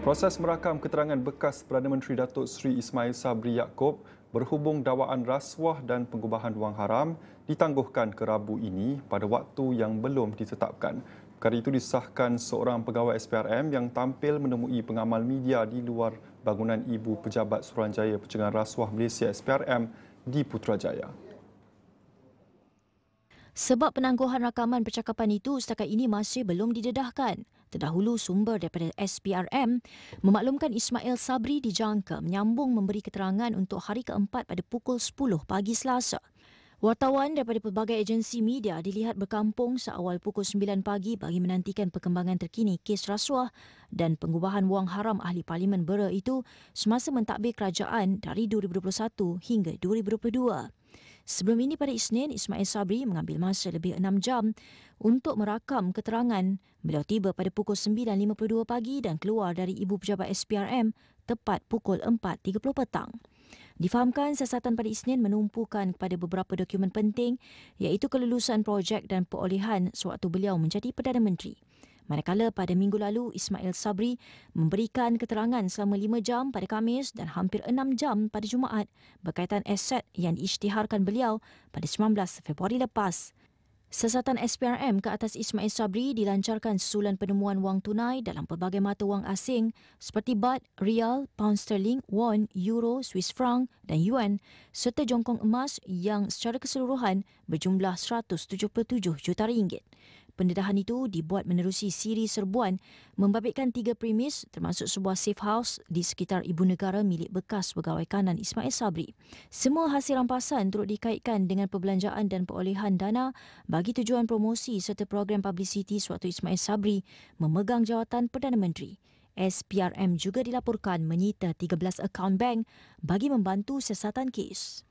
Proses merakam keterangan bekas Perdana Menteri Datuk Seri Ismail Sabri Yaakob berhubung dakwaan rasuah dan pengubahan wang haram ditangguhkan ke Rabu ini pada waktu yang belum ditetapkan. Perkara itu disahkan seorang pegawai SPRM yang tampil menemui pengamal media di luar bangunan Ibu Pejabat Suruhanjaya Pencegahan Rasuah Malaysia SPRM di Putrajaya. Sebab penangguhan rakaman percakapan itu setakat ini masih belum didedahkan. Terdahulu sumber daripada SPRM memaklumkan Ismail Sabri dijangka menyambung memberi keterangan untuk hari keempat pada pukul 10 pagi Selasa. Wartawan daripada pelbagai agensi media dilihat berkampung seawal pukul 9 pagi bagi menantikan perkembangan terkini kes rasuah dan pengubahan wang haram ahli Parlimen Bera itu semasa mentadbir kerajaan dari 2021 hingga 2022. Sebelum ini pada Isnin, Ismail Sabri mengambil masa lebih 6 jam untuk merakam keterangan. Beliau tiba pada pukul 9.52 pagi dan keluar dari Ibu Pejabat SPRM tepat pukul 4.30 petang. Difahamkan siasatan pada Isnin menumpukan kepada beberapa dokumen penting iaitu kelulusan projek dan perolehan sewaktu beliau menjadi Perdana Menteri. Manakala pada minggu lalu, Ismail Sabri memberikan keterangan selama 5 jam pada Khamis dan hampir 6 jam pada Jumaat berkaitan aset yang diisytiharkan beliau pada 19 Februari lepas. Siasatan SPRM ke atas Ismail Sabri dilancarkan susulan penemuan wang tunai dalam pelbagai mata wang asing seperti baht, rial, pound sterling, won, euro, Swiss franc dan yuan serta jongkong emas yang secara keseluruhan berjumlah 177 juta ringgit. Pendedahan itu dibuat menerusi siri serbuan membabitkan 3 premis termasuk sebuah safe house di sekitar ibu negara milik bekas pegawai kanan Ismail Sabri. Semua hasil rampasan turut dikaitkan dengan perbelanjaan dan perolehan dana bagi tujuan promosi serta program publicity sewaktu Ismail Sabri memegang jawatan Perdana Menteri. SPRM juga dilaporkan menyita 13 akaun bank bagi membantu siasatan kes.